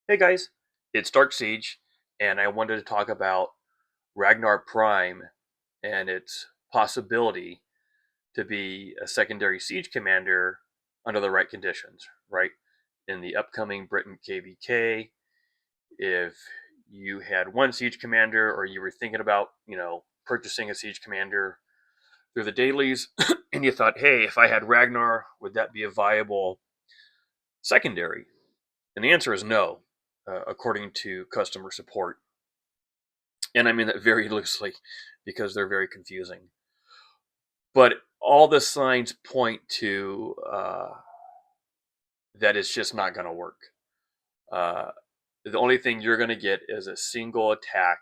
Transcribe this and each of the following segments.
Hey guys, it's Dark Siege, and I wanted to talk about Ragnar Prime and its possibility to be a secondary siege commander under the right conditions, right? In the upcoming Britain KVK, if you had one siege commander or you were thinking about, purchasing a siege commander through the dailies, and you thought, hey, if I had Ragnar, would that be a viable secondary? And the answer is no, according to customer support. And I mean that very loosely because they're very confusing. But all the signs point to that it's just not going to work. Uh, the only thing you're going to get is a single attack,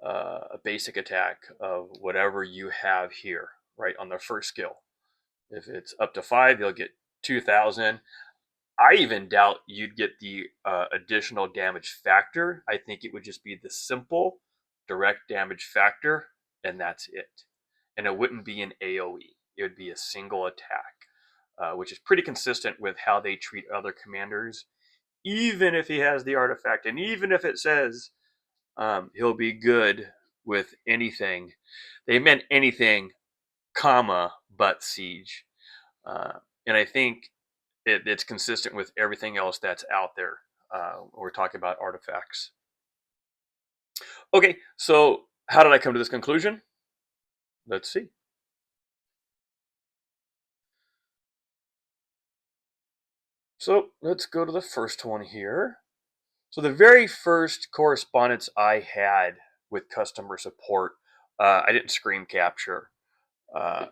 a basic attack of whatever you have here, right, on the first skill. If it's up to 5, you'll get 2,000. I even doubt you'd get the additional damage factor. I think it would just be the simple direct damage factor, and that's it. And it wouldn't be an AoE, it would be a single attack, which is pretty consistent with how they treat other commanders, even if he has the artifact, and even if it says he'll be good with anything. They meant anything, comma, but siege. Uh, and I think it's consistent with everything else that's out there. We're talking about artifacts. Okay, so how did I come to this conclusion? Let's see. So let's go to the first one here. So the very first correspondence I had with customer support, I didn't screen capture. Uh,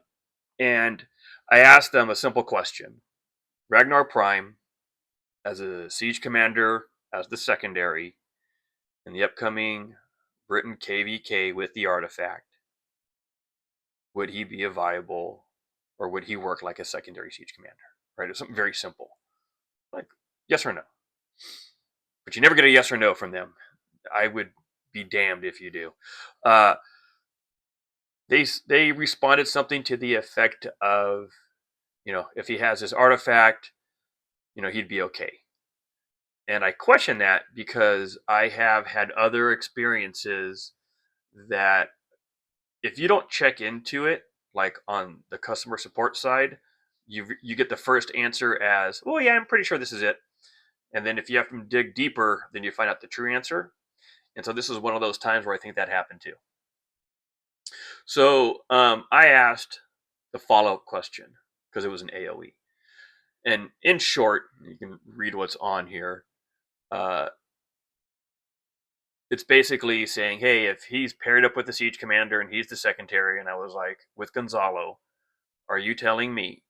and I asked them a simple question. Ragnar Prime, as a siege commander, as the secondary, in the upcoming Britain KVK with the artifact, would he be a viable, or would he work like a secondary siege commander? Right? It's something very simple, like yes or no. But you never get a yes or no from them. I would be damned if you do. Uh, they responded something to the effect of, if he has his artifact, he'd be okay. And I question that because I have had other experiences that if you don't check into it, like on the customer support side, you get the first answer as, "Well, yeah, I'm pretty sure this is it," and then if you have to dig deeper, then you find out the true answer. And so this is one of those times where I think that happened too. So I asked the follow-up question because it was an AOE, and in short, you can read what's on here. Uh, it's basically saying, hey, if he's paired up with the siege commander and he's the secondary, and I was like, with Gonzalo, are you telling me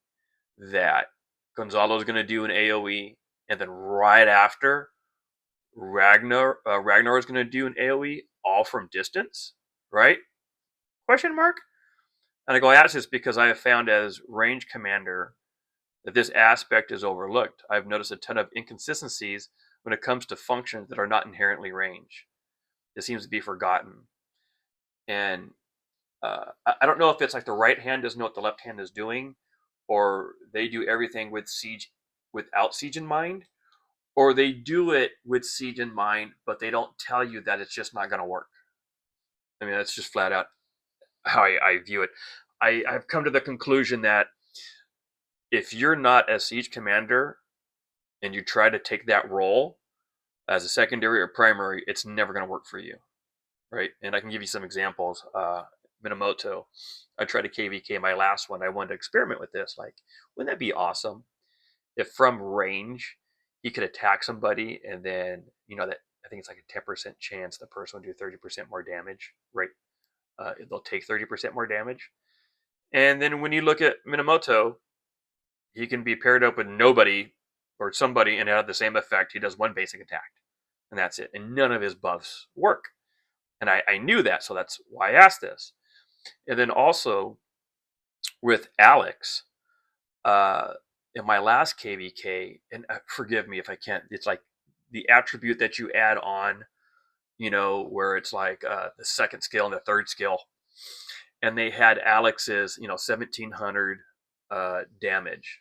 that Gonzalo's going to do an AOE, and then right after Ragnar is going to do an AOE, all from distance, right? Question mark. And I go, I ask this because I have found as range commander that this aspect is overlooked. I've noticed a ton of inconsistencies when it comes to functions that are not inherently range. It seems to be forgotten. And I don't know if it's like the right hand doesn't know what the left hand is doing, or they do everything with siege without siege in mind, or they do it with siege in mind, but they don't tell you that it's just not going to work. I mean, that's just flat out how I view it. I've come to the conclusion that if you're not a siege commander and you try to take that role as a secondary or primary, it's never going to work for you, right? And I can give you some examples. Minamoto, I tried to KVK my last one. I wanted to experiment with this. Like, wouldn't that be awesome if from range he could attack somebody and then that I think it's like a 10% chance the person will do 30% more damage, right? They'll take 30% more damage. And then when you look at Minamoto, he can be paired up with nobody or somebody and have the same effect. He does one basic attack, and that's it. And none of his buffs work. And I knew that, so that's why I asked this. And then also with Alex, uh, in my last KVK, and forgive me if I can't, it's like the attribute that you add on, where it's like the second skill and the third skill. And they had Alex's, 1700 damage.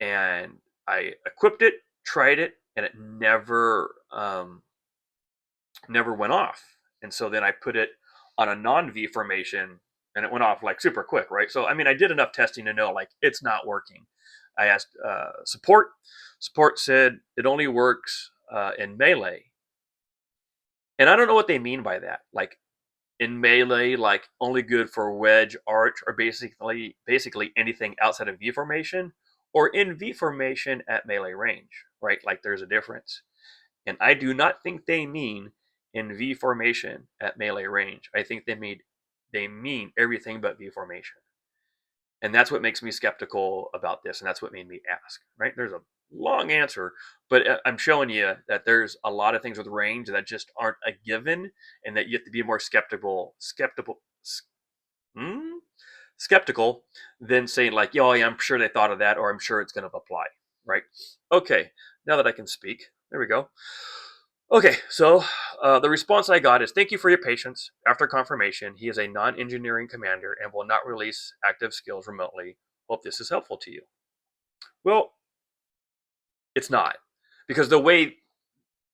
And I equipped it, tried it, and it never went off. And so then I put it on a non-V formation, and it went off like super quick, right? So I mean, I did enough testing to know like it's not working. I asked support. Support said it only works in melee, and I don't know what they mean by that. Like in melee, like only good for wedge, arch, or basically anything outside of V formation, or in V formation at melee range, right? Like there's a difference. And I do not think they mean in V formation at melee range. I think they mean everything but V formation. And that's what makes me skeptical about this, and that's what made me ask. Right? There's a long answer, but I'm showing you that there's a lot of things with range that just aren't a given, and that you have to be more hmm? skeptical than saying like, "Oh, yeah, I'm sure they thought of that," or "I'm sure it's going to apply." Right? Okay. Now that I can speak, there we go. Okay, so the response I got is, "Thank you for your patience. After confirmation, he is a non-engineering commander and will not release active skills remotely. Hope this is helpful to you." Well, it's not, because the way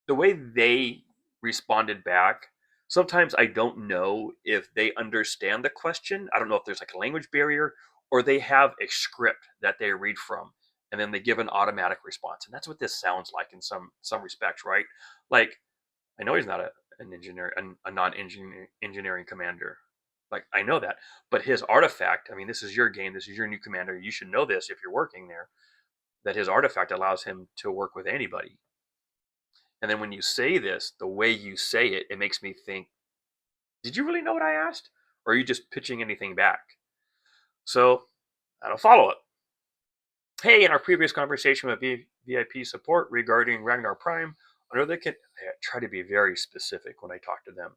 they responded back, sometimes I don't know if they understand the question. I don't know if there's like a language barrier, or they have a script that they read from, and then they give an automatic response. And that's what this sounds like in some respects, right? Like, I know he's not an engineer, a non-engineering commander. Like, I know that, but his artifact. I mean, this is your game. This is your new commander. You should know this if you're working there. That his artifact allows him to work with anybody. And then when you say this, the way you say it, it makes me think, did you really know what I asked? Or are you just pitching anything back? So I don't follow it. Hey, in our previous conversation with VIP support regarding Ragnar Prime, under the I try to be very specific when I talk to them.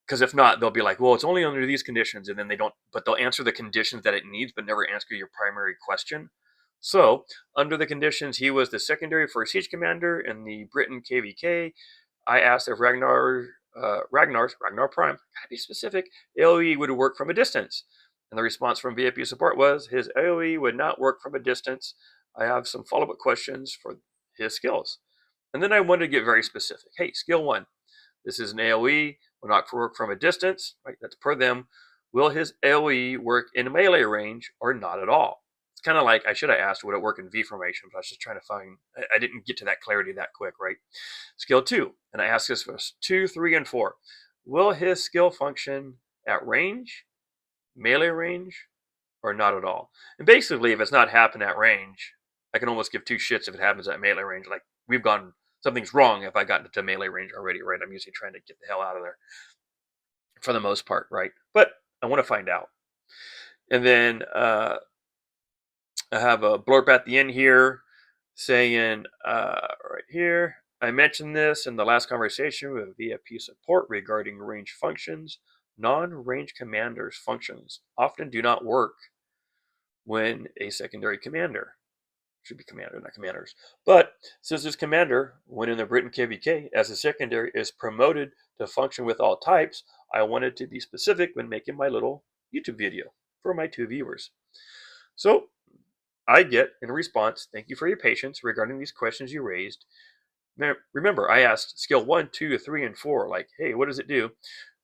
Because if not, they'll be like, well, it's only under these conditions. And then they don't, but they'll answer the conditions that it needs, but never answer your primary question. So, under the conditions, he was the secondary for a siege commander in the Britain KVK. I asked if Ragnar Prime, gotta be specific, AoE would work from a distance. And the response from VIP support was his AoE would not work from a distance. I have some follow up questions for his skills. And then I wanted to get very specific. Hey, skill one, this is an AoE, will not work from a distance, right? That's per them. Will his AoE work in melee range or not at all? It's kind of like I should have asked, would it work in V formation? But I was just trying to find, I didn't get to that clarity that quick, right? Skill two, and I asked this for 2, 3, and 4. Will his skill function at range, melee range, or not at all? And basically, if it's not happening at range, I can almost give two shits if it happens at melee range. Like, something's wrong if I got into melee range already, right? I'm usually trying to get the hell out of there for the most part, right? But I want to find out. And then I have a blurb at the end here saying, right here, I mentioned this in the last conversation with VIP support regarding range functions. Non-range commanders' functions often do not work when a secondary commander, should be commander, not commanders. But since this commander, when in the Britain KVK as a secondary, is promoted to function with all types, I wanted to be specific when making my little YouTube video for my 2 viewers. So I get in response, thank you for your patience regarding these questions you raised. Remember, I asked skill 1, 2, 3, and 4, like, hey, what does it do?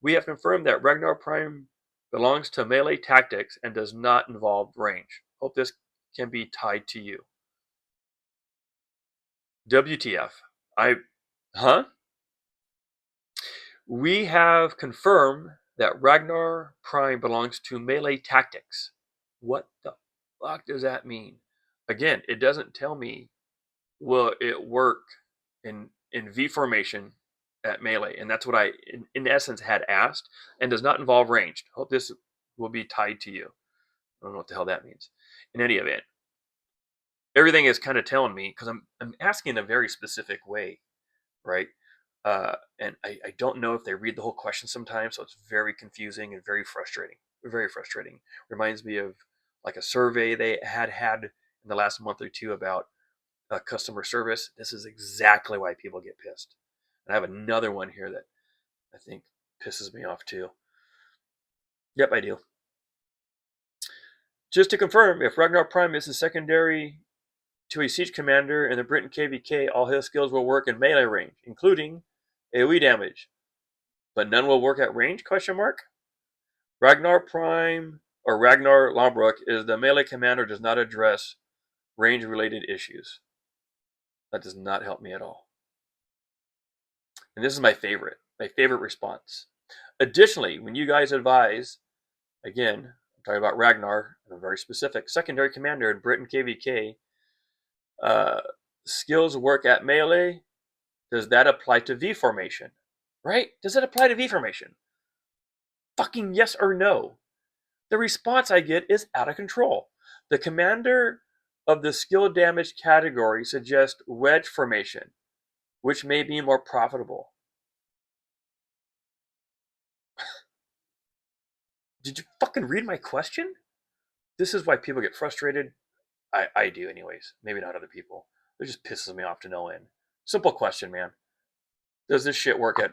We have confirmed that Ragnar Prime belongs to melee tactics and does not involve range. Hope this can be tied to you. WTF. Huh? We have confirmed that Ragnar Prime belongs to melee tactics. What the fuck does that mean? Again, it doesn't tell me will it work in V formation at melee, and that's what I in essence had asked, and does not involve ranged. Hope this will be tied to you. I don't know what the hell that means. In any event, everything is kind of telling me, because I'm asking in a very specific way, right? And I don't know if they read the whole question sometimes, so it's very confusing and very frustrating. Very frustrating. Reminds me of like a survey they had in the last month or two about customer service. This is exactly why people get pissed. And I have another one here that I think pisses me off too. Yep, I do. Just to confirm, if Ragnar Prime is a secondary to a siege commander in the Britain KVK, all his skills will work in melee range, including AoE damage, but none will work at range? Question mark. Ragnar Prime or Ragnar Lombrook is the melee commander, does not address range-related issues. That does not help me at all. And this is my favorite response. Additionally, when you guys advise, again, I'm talking about Ragnar, and I'm very specific, secondary commander in Britain KVK, skills work at melee, does that apply to V formation? Right? Does it apply to V formation? Fucking yes or no. The response I get is out of control. The commander of the skill damage category suggests wedge formation, which may be more profitable. Did you fucking read my question? This is why people get frustrated. I do anyways. Maybe not other people. It just pisses me off to no end. Simple question, man. Does this shit work at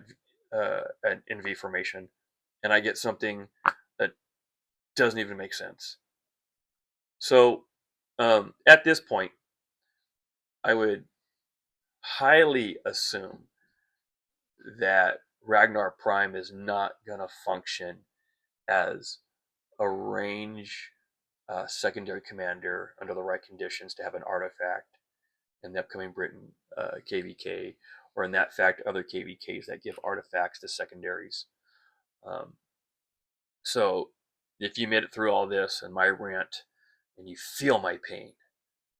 in V formation? And I get something that doesn't even make sense. So at this point, I would highly assume that Ragnar Prime is not going to function as a range secondary commander under the right conditions to have an artifact in the upcoming Britain KVK, or in that fact, other KVKs that give artifacts to secondaries. So if you made it through all this and my rant, and you feel my pain,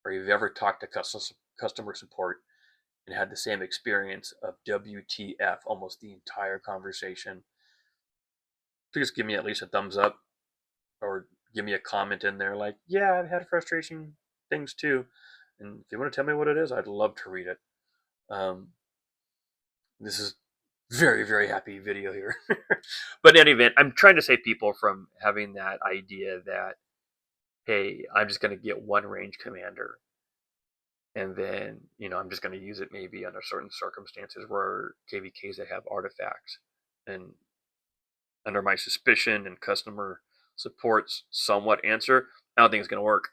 or you've ever talked to customer support and had the same experience of WTF almost the entire conversation, please give me at least a thumbs up, or give me a comment in there like, yeah, I've had frustration things too. And if you want to tell me what it is, I'd love to read it. This is very, very happy video here. But in any event, I'm trying to save people from having that idea that, hey, I'm just going to get one range commander, and then, I'm just going to use it maybe under certain circumstances where KVKs that have artifacts. And under my suspicion and customer support's somewhat answer, I don't think it's going to work.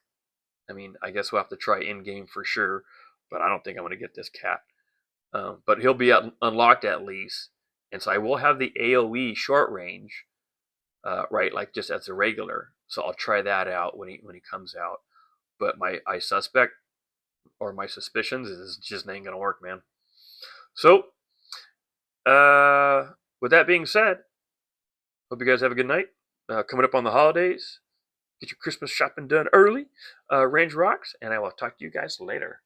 I mean, I guess we'll have to try in-game for sure, but I don't think I'm going to get this cat. But he'll be unlocked at least, and so I will have the AoE short range, right, like just as a regular. So I'll try that out when he comes out. But I suspect, or my suspicions, is just ain't gonna work, man. So, with that being said, hope you guys have a good night. Coming up on the holidays, get your Christmas shopping done early. Range rocks, and I will talk to you guys later.